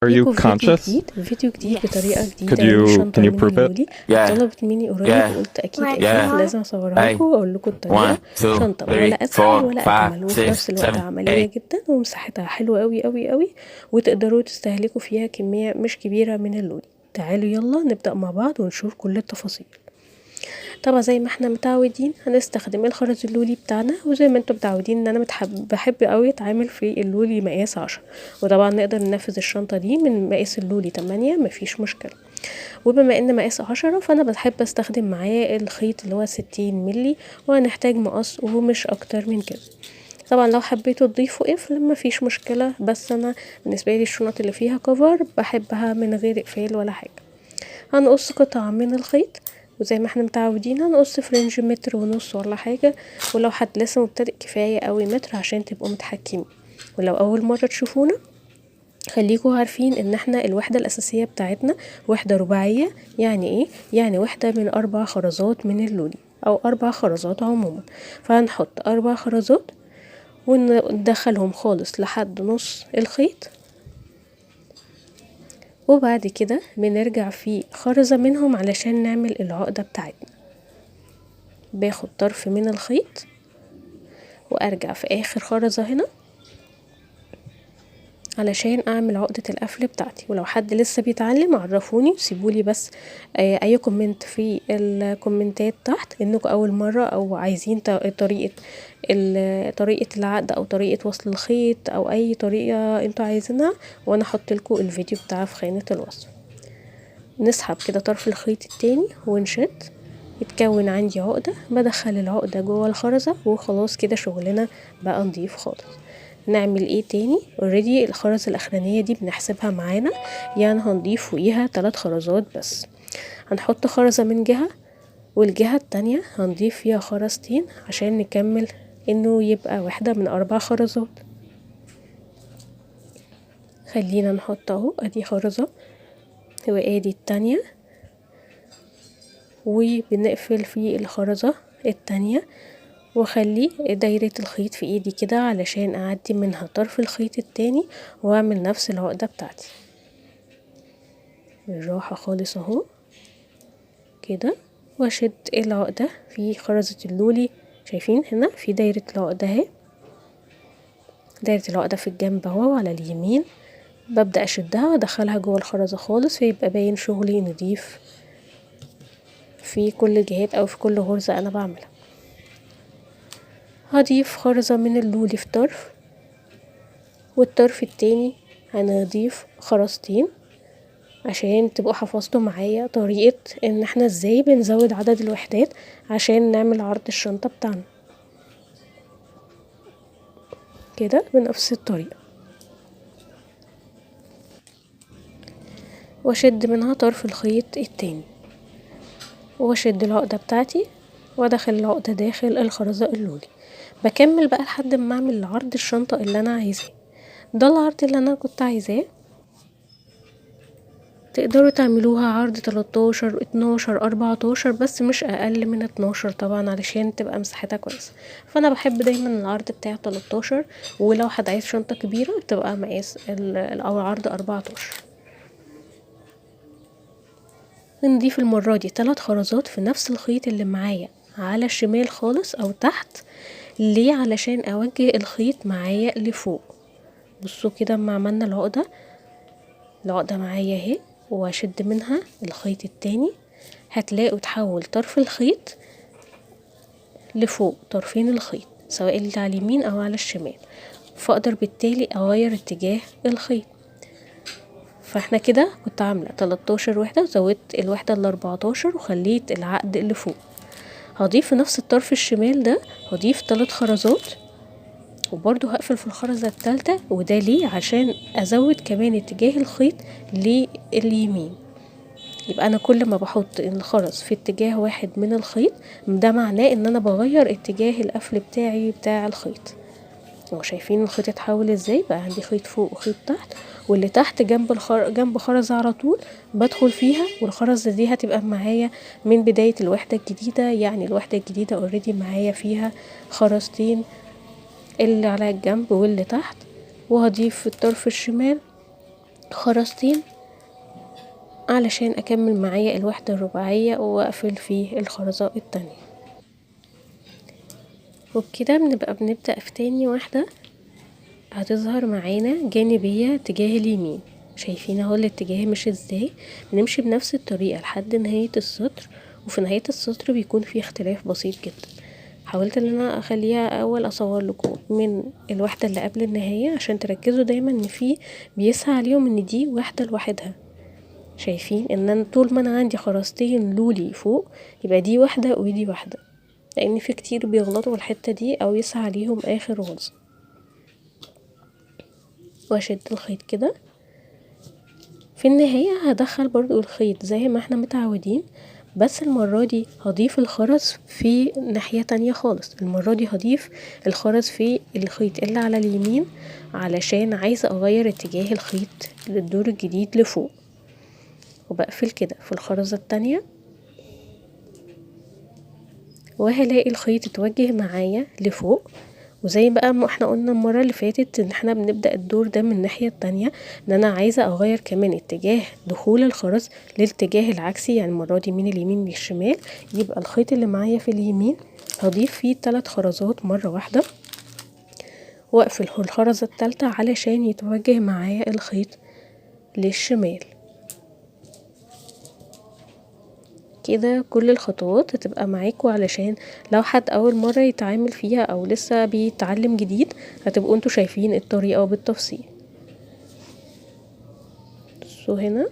Are you ليكوا conscious? فيديو جديد بطريقة Could جديدة من you الشنطة can you من prove it? اللولي. طلبت مني قريب وقلت أكيد لازم أصورها لكم وأقول لكم الطريقة. شنطة ولا أسهل ولا أجمل وفي نفس الوقت عملية جدا ومساحتها حلوة أوي أوي أوي، وتقدروا تستهلكوا فيها كمية مش كبيرة من اللولي. تعالوا يلا نبدأ مع بعض ونشوف كل التفاصيل. طبعا زي ما احنا متعودين هنستخدم الخرز اللولي بتاعنا، وزي ما انتم متعودين ان انا بحب قوي اتعامل في اللولي مقاس 10، وطبعا نقدر ننفذ الشنطة دي من مقاس اللولي 8 مفيش مشكلة. وبما ان مقاس 10 فانا بحب استخدم معاه الخيط اللي هو 60 ملي، وهنحتاج مقص ومش اكتر من كده. طبعا لو حبيتوا تضيفوا قفل مفيش مشكلة، بس انا بالنسبة لي الشنط اللي فيها كفر بحبها من غير اقفال ولا حاجة. هنقص قطعة من الخيط، وزي ما احنا متعودين هنقص فرنج 1.5 متر ولا حاجة، ولو حد لسه مبتدئ كفاية قوي متر عشان تبقوا متحكمين. ولو اول مرة تشوفونا خليكوا عارفين ان احنا الوحدة الاساسية بتاعتنا وحدة رباعية. يعني ايه؟ يعني وحدة من 4 خرزات من اللولي او 4 خرزات عموما. فهنحط 4 خرزات وندخلهم خالص لحد نص الخيط، وبعد كده بنرجع في خرزة منهم علشان نعمل العقدة بتاعتنا. باخد طرف من الخيط وارجع في اخر خرزة هنا علشان اعمل عقدة القفل بتاعتي. ولو حد لسه بيتعلم عرفوني وسيبولي بس اي كومنت في الكومنتات تحت انكم اول مرة او عايزين طريقة العقد او طريقة وصل الخيط او اي طريقة انتوا عايزينها، وانا احط لكم الفيديو بتاعها في خانة الوصف. نسحب كده طرف الخيط التاني ونشد، يتكون عندي عقدة، بدخل العقدة جوه الخرزة وخلاص كده شغلنا بقى نضيف خالص. نعمل ايه تاني؟ اوريدي الخرزة الاخرانية دي بنحسبها معانا، يعني هنضيف فوقيها 3 خرزات بس. هنحط خرزة من جهة والجهة التانية هنضيف فيها خرزتين عشان نكمل انه يبقى وحدة من 4 خرزات. خلينا نحط اهو ادي خرزة وادي التانية، وبنقفل في الخرزة التانية واخلي دايرة الخيط في ايدي كده علشان اعدي منها طرف الخيط التاني واعمل نفس العقدة بتاعتي بالراحة خالص اهو كده، واشد العقدة في خرزة اللولي. شايفين هنا في دايرة العقدة اهي، دايرة العقدة في الجنب اهو على اليمين. ببدأ اشدها وادخلها جوه الخرزة خالص فيبقى باين شغلي نضيف في كل جهات او في كل غرزة انا بعملها. هضيف خرزة من اللولي في طرف، والطرف التاني هنضيف خرزتين عشان تبقوا حفظتوا معايا طريقة ان احنا ازاي بنزود عدد الوحدات عشان نعمل عرض الشنطة بتاعنا كده بنفس الطريقة. واشد منها طرف الخيط التاني واشد العقدة بتاعتي وادخل العقدة داخل الخرزة اللولي. بكمل بقى لحد ما اعمل عرض الشنطة اللي انا عايزاه. ده العرض اللي انا كنت عايزاه. تقدروا تعملوها عرض 13 12 14 بس مش اقل من 12 طبعا علشان تبقى مساحتها كويسه. فانا بحب دايما العرض بتاع 13، ولو حد عايز شنطه كبيره بتبقى مقاس او عرض 14. نضيف المره دي 3 خرزات في نفس الخيط اللي معايا على الشمال خالص او تحت. ليه؟ علشان اوجه الخيط معايا لفوق. بصوا كده اما عملنا العقده معايا اهي، واشد منها الخيط التاني هتلاقوا تحول طرف الخيط لفوق طرفين الخيط سواء اللي على اليمين او على الشمال، فاقدر بالتالي اغير اتجاه الخيط. فاحنا كده كنت عاملة 13 وحدة وزودت الوحدة ال14 وخليت العقد اللي فوق. هضيف في نفس الطرف الشمال ده هضيف 3 خرزات وبرضو هقفل في الخرزة التالتة، وده ليه؟ عشان ازود كمان اتجاه الخيط لليمين. يبقى انا كل ما بحط الخرز في اتجاه واحد من الخيط ده معناه ان انا بغير اتجاه القفل بتاعي بتاع الخيط. شايفين الخيط اتحول ازاي؟ بقى عندي خيط فوق وخيط تحت، واللي تحت جنب خرزة على طول بدخل فيها، والخرزة دي هتبقى معايا من بداية الوحدة الجديدة. يعني الوحدة الجديدة اوريدي معايا فيها خرزتين اللي على الجنب واللي تحت. وهضيف في الطرف الشمال خرزتين علشان اكمل معايا الوحدة الرباعية واقفل في الخرزة التانية. وبكده بنبدأ في تاني واحدة هتظهر معانا جانبية تجاه اليمين. شايفين اهو الاتجاه مش ازاي؟ بنمشي بنفس الطريقة لحد نهاية السطر، وفي نهاية السطر بيكون في اختلاف بسيط جدا. حاولت ان انا اخليها اول اصور لكم من الوحدة اللي قبل النهاية عشان تركزوا دايما ان في بيسعى عليهم ان دي واحدة لوحدها. شايفين ان انا طول ما انا عندي خرزتين لولي فوق يبقى دي واحدة ودي واحدة، لان في كتير بيغلطوا الحتة دي او يسعى عليهم اخر غلطة. واشد الخيط كده. في النهاية هدخل برضو الخيط زي ما احنا متعودين، بس المرة دي هضيف الخرز في ناحية تانية خالص. المرة دي هضيف الخرز في الخيط اللي على اليمين علشان عايزة اغير اتجاه الخيط للدور الجديد لفوق. وبقفل كده في الخرزة التانية، وهلاقي الخيط اتوجه معايا لفوق. وزي بقى ما احنا قلنا المرة اللي فاتت ان احنا بنبدأ الدور ده من الناحية التانية، ان انا عايزة اغير كمان اتجاه دخول الخرز للاتجاه العكسي، يعني المرة دي من اليمين للشمال. يبقى الخيط اللي معايا في اليمين هضيف فيه 3 خرزات مرة واحدة، واقفل الخرزة التالتة علشان يتوجه معايا الخيط للشمال. كده كل الخطوات هتبقى معاكوا علشان لو حد اول مرة يتعامل فيها او لسه بيتعلم جديد هتبقوا انتوا شايفين الطريقة بالتفصيل. بصوا هنا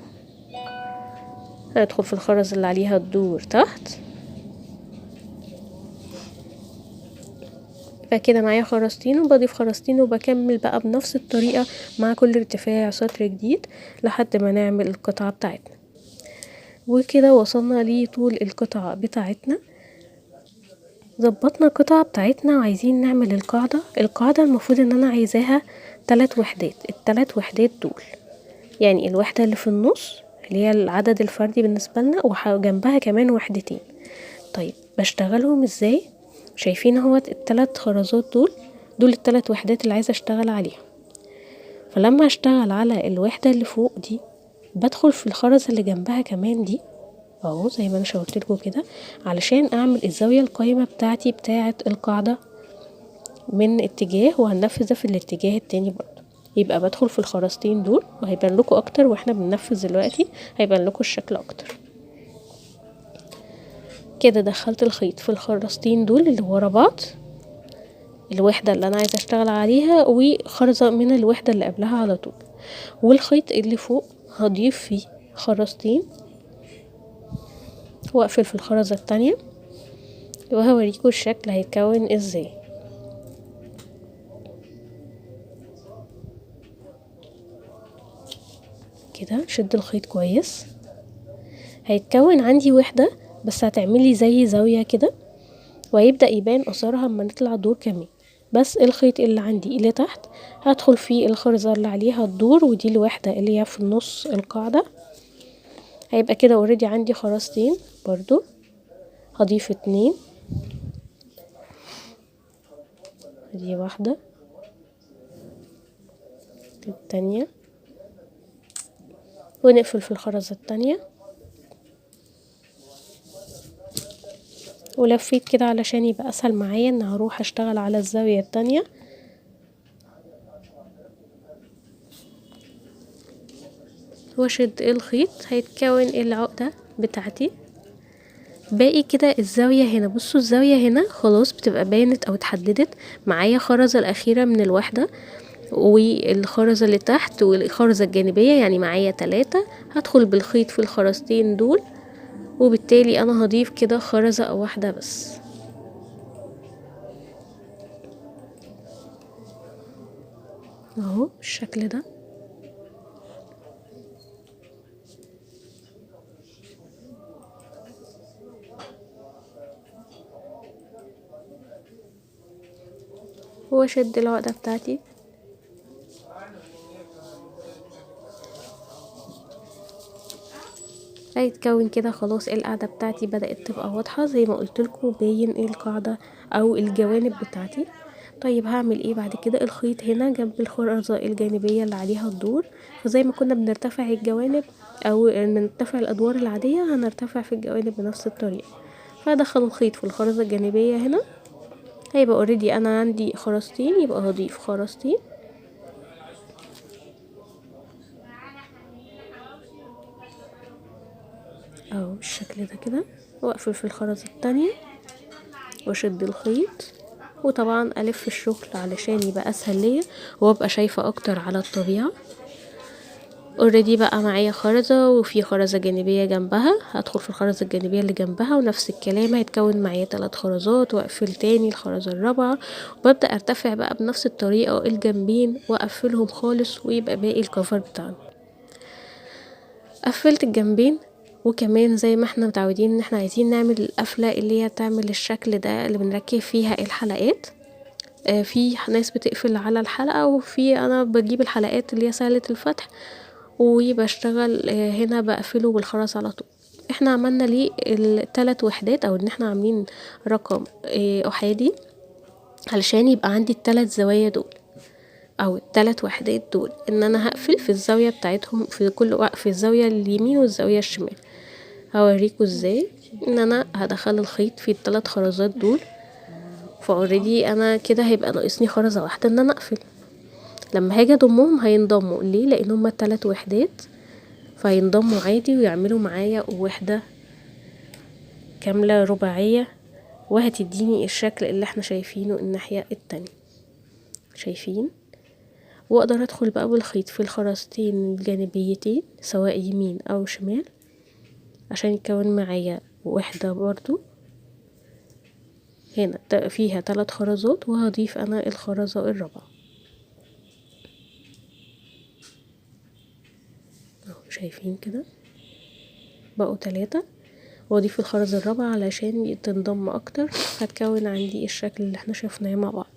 هندخل في الخرز اللي عليها الدور تحت. فكده معايا خرزتين وبضيف خرزتين وبكمل بقى بنفس الطريقة مع كل ارتفاع سطر جديد لحد ما نعمل القطعة بتاعتنا. وكده وصلنا لطول القطعة بتاعتنا. ظبطنا القطعة بتاعتنا وعايزين نعمل القاعدة المفروض ان انا عايزاها 3 وحدات. ال3 وحدات دول يعني الوحدة اللي في النص اللي هي العدد الفردي بالنسبة لنا، وجنبها كمان وحدتين. طيب بشتغلهم ازاي؟ شايفين اهوت ال3 خرزات دول ال3 وحدات اللي عايزة اشتغل عليها. فلما اشتغل على الوحدة اللي فوق دي بدخل في الخرز اللي جنبها كمان دي اهو زي ما انا شاورتلكوا كده، علشان اعمل الزاوية القايمة بتاعتي بتاعة القاعدة من اتجاه، وهننفذها في الاتجاه التاني برضه. يبقى بدخل في الخرزتين دول وهيبان لكم اكتر واحنا بننفذ دلوقتي، هيبان لكم الشكل اكتر. كده دخلت الخيط في الخرزتين دول اللي ورا بعض، الوحدة اللي انا عايزة اشتغل عليها وخرزة من الوحدة اللي قبلها على طول. والخيط اللي فوق هضيف فيه خرزتين واقفل في الخرزة التانية، وهوريكم الشكل هيتكون ازاي. كده شد الخيط كويس. هيتكون عندي وحدة بس هتعملي زي زاوية كده، وهيبدأ يبان اثرها اما نطلع دور كمان. بس الخيط اللي عندي اللي تحت هدخل فيه الخرزة اللي عليها الدور، ودي الوحدة اللي هي في النص القاعدة. هيبقى كده اوريدي عندي خرزتين برضو، هضيف 2. دي واحدة، التانية، ونقفل في الخرزة التانية. ولفيت كده علشان يبقى اسهل معايا ان هروح اشتغل على الزاوية التانية. واشد الخيط هيتكون العقدة بتاعتي. باقي كده الزاوية هنا، بصوا الزاوية هنا خلاص بتبقى بانت او اتحددت معايا. خرزة الاخيرة من الوحدة والخرزة اللي تحت والخرزة الجانبية، يعني معايا 3. هدخل بالخيط في الخرزتين دول، وبالتالي انا هضيف كده خرزة او واحدة بس اهو بالشكل ده. واشد العقدة بتاعتي. هيتكون كده خلاص. القاعدة بتاعتي بدأت تبقى واضحة زي ما قلتلكوا، باين ايه القاعدة او الجوانب بتاعتي. طيب هعمل ايه بعد كده؟ الخيط هنا جنب الخرزة الجانبية اللي عليها الدور، فزي ما كنا بنرتفع الجوانب او نرتفع الادوار العادية هنرتفع في الجوانب بنفس الطريقة. فهدخل الخيط في الخرزة الجانبية هنا، هيبقى اوريدي انا عندي خرزتين، يبقى هضيف خرزتين اهو بالشكل ده كده، واقفل في الخرزة التانية واشد الخيط، وطبعا الف الشغل علشان يبقى اسهل ليا وابقى شايفة اكتر على الطبيعة. اوريدي بقى معايا خرزة وفي خرزة جانبية جنبها، هدخل في الخرزة الجانبية اللي جنبها ونفس الكلام، هيتكون معايا 3 خرزات واقفل تاني الخرزة الرابعة، وببدأ ارتفع بقى بنفس الطريقة الجنبين واقفلهم خالص ويبقى باقي الكفر بتاعنا. قفلت الجنبين، وكمان زي ما احنا متعودين ان احنا عايزين نعمل القفلة اللي هي تعمل الشكل ده اللي بنركب فيها الحلقات. في ناس بتقفل على الحلقة، وفي انا بجيب الحلقات اللي هي سهلة الفتح وبشتغل هنا بقفله بالخرز على طول. احنا عملنا ليه ال3 وحدات، او ان احنا عاملين رقم احادي علشان يبقى عندي ال3 زوايا دول او ال3 وحدات دول، ان انا هقفل في الزاوية بتاعتهم في كل في الزاوية اليمين والزاوية الشمال. هوريكم ازاي ان انا هدخل الخيط في ال3 خرزات دول، فاوريدي انا كده هيبقى ناقصني خرزة واحدة ان انا اقفل. لما هاجي اضمهم هينضموا ليه؟ لان هما 3 وحدات، فهينضموا عادي ويعملوا معايا وحدة كاملة رباعية، وهتديني الشكل اللي احنا شايفينه الناحية التانية. شايفين؟ واقدر ادخل بقى بالخيط في الخرزتين الجانبيتين سواء يمين او شمال عشان يكون معايا وحدة برضو هنا فيها 3 خرزات، وهضيف انا الخرزة الرابعة. شايفين كده بقوا 3، واضيف الخرزة الرابعة علشان تنضم اكتر، هتكون عندي الشكل اللي احنا شفناه مع بعض.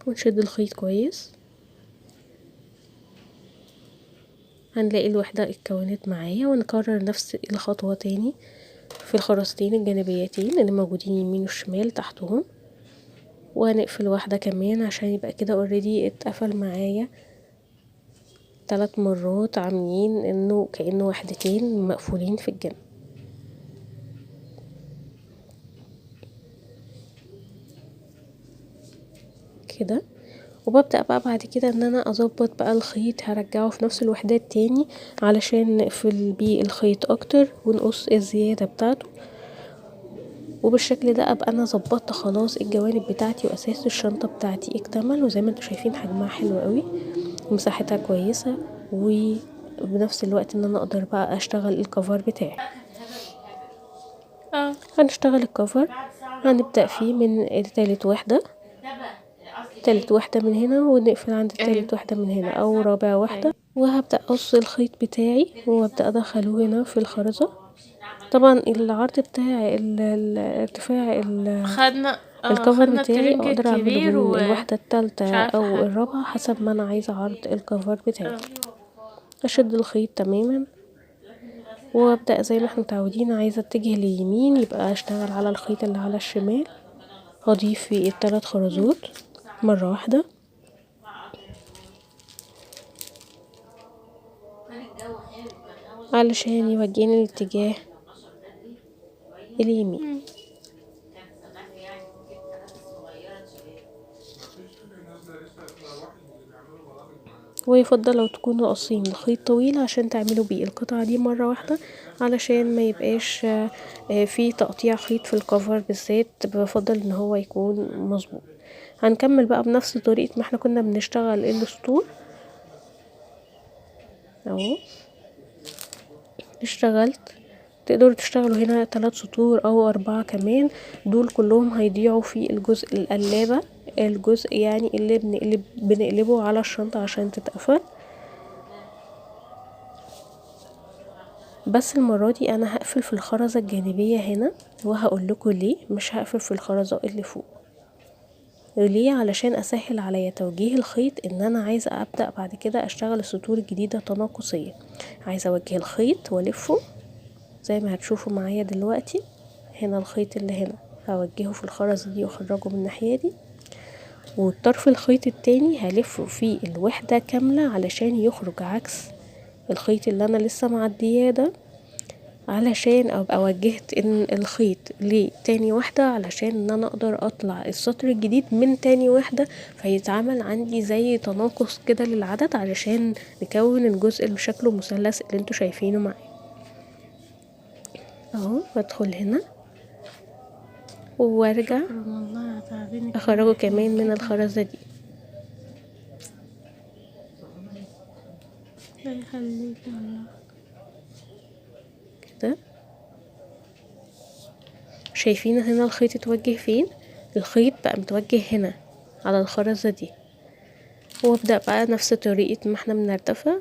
ونشد الخيط كويس، هنلاقي الوحدة اتكونت معايا، ونكرر نفس الخطوة تاني في الخرزتين الجانبيتين اللي موجودين يمين وشمال تحتهم، وهنقفل واحدة كمان عشان يبقى كده اوريدي اتقفل معايا 3 مرات، عاملين انه كأنه وحدتين مقفولين في الجنب كده. وببدأ بقى بعد كده ان انا اظبط بقى الخيط، هرجعه في نفس الوحدات تاني علشان نقفل بيه الخيط اكتر ونقص الزيادة بتاعته، وبالشكل ده ابقى انا ظبطت خلاص الجوانب بتاعتي واساس الشنطة بتاعتي اكتمل. وزي ما انتوا شايفين حجمها حلو قوي ومساحتها كويسة، وبنفس الوقت ان انا اقدر بقى اشتغل الكفر بتاعي. هنشتغل الكفر، هنبدأ فيه من تالت وحدة من هنا، ونقفل عند تالت وحدة من هنا او رابع وحدة، وهبدأ اقص الخيط بتاعي وابدأ ادخله هنا في الخرزة. طبعا العرض بتاع الارتفاع خدنا الكفر بتاعي الترنج اقدر اعمله الكبير من الوحدة التالتة او حاجة. الرابعة حسب ما انا عايزة عرض الكفر بتاعي. اشد الخيط تماما، وابدأ زي ما احنا متعودين عايزة اتجه لليمين، يبقى اشتغل على الخيط اللي على الشمال، هضيف فيه ال3 خرزات مرة واحدة، علشان يوجهني الاتجاه اليمين. ويفضل لو تكونوا قاصين الخيط طويل عشان تعملوا بيه القطعة دي مرة واحدة، علشان ما يبقاش في تقطيع خيط في الكفر بالذات، بفضل ان هو يكون مظبوط. هنكمل بقى بنفس طريقة ما احنا كنا بنشتغل السطور اهو. اشتغلت، تقدروا تشتغلوا هنا 3 سطور او 4 كمان، دول كلهم هيضيعوا في الجزء القلابة، الجزء يعني اللي بنقلبه على الشنطة عشان تتقفل. بس المرة دي انا هقفل في الخرزة الجانبية هنا، وهقول لكم ليه مش هقفل في الخرزة اللي فوق. ليه؟ علشان اسهل عليا توجيه الخيط، ان انا عايزه ابدا بعد كده اشتغل السطور الجديده تناقصيه. عايزه اوجه الخيط والفه زي ما هتشوفوا معايا دلوقتي. هنا الخيط اللي هنا هوجهه في الخرزه دي واخرجه من الناحيه دي، والطرف الخيط التاني هلفه في الوحده كامله علشان يخرج عكس الخيط اللي انا لسه معدياه ده، علشان ابقى وجهت ان الخيط لتاني وحدة، علشان ان انا اقدر اطلع السطر الجديد من تاني وحدة، فيتعمل عندي زي تناقص كده للعدد علشان نكون الجزء اللي شكله مثلث اللي انتوا شايفينه معايا اهو. بدخل هنا وارجع اخرجه كمان من الخرزة دي. كده شايفين هنا الخيط اتوجه فين؟ الخيط بقى متوجه هنا على الخرزة دي، وابدأ بقى نفس طريقة ما احنا بنرتفع،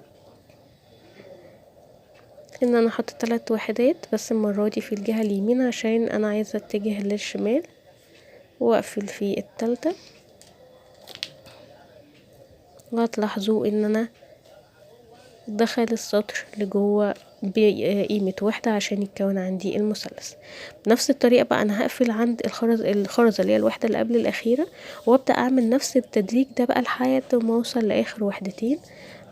ان انا احط 3 وحدات بس المرة دي في الجهة اليمين عشان انا عايزة اتجه للشمال، واقفل في التالتة. وهتلاحظوا ان انا دخل السطر لجوه بقيمة وحدة عشان يتكون عندي المثلث. بنفس الطريقة بقى انا هقفل عند الخرزة اللي هي الوحدة اللي قبل الاخيرة، وابدأ اعمل نفس التدريج ده بقى لحد ما اوصل لاخر وحدتين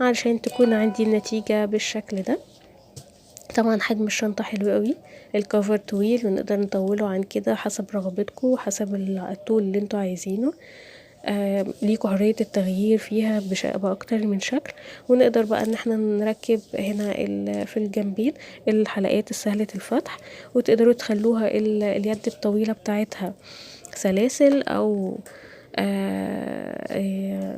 علشان تكون عندي النتيجة بالشكل ده. طبعا حجم الشنطة حلو قوي، الكفر طويل ونقدر نطوله عن كده حسب رغبتكم وحسب الطول اللي انتوا عايزينه. ليكوا حرية التغيير فيها بأكتر من شكل. ونقدر بقى ان احنا نركب هنا في الجنبين الحلقات السهلة الفتح، وتقدروا تخلوها اليد الطويلة بتاعتها سلاسل او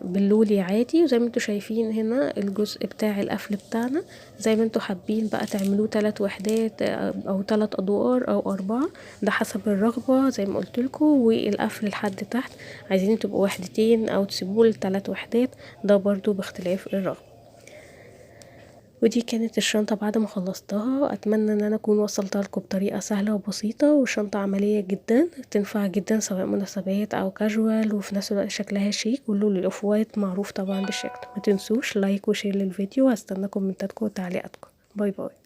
باللولي عادي. وزي ما انتوا شايفين هنا الجزء بتاع القفل بتاعنا زي ما انتوا حابين بقى تعملوه 3 وحدات او 3 ادوار او 4، ده حسب الرغبة زي ما قلتلكوا. والقفل لحد تحت عايزين تبقوا وحدتين او تسيبوه ل3 وحدات، ده برضو باختلاف الرغبة. ودي كانت الشنطة بعد ما خلصتها. اتمنى ان انا اكون وصلتها لكم بطريقة سهلة وبسيطة، وشنطة عملية جدا تنفع جدا سواء مناسبات او كاجوال، وفي نفس الوقت شكلها شيك، واللون الاوف وايت معروف طبعا بالشكل. ما تنسوش لايك وشير للفيديو، وهستنى كومنتاتكم وتعليقاتكم. باي باي.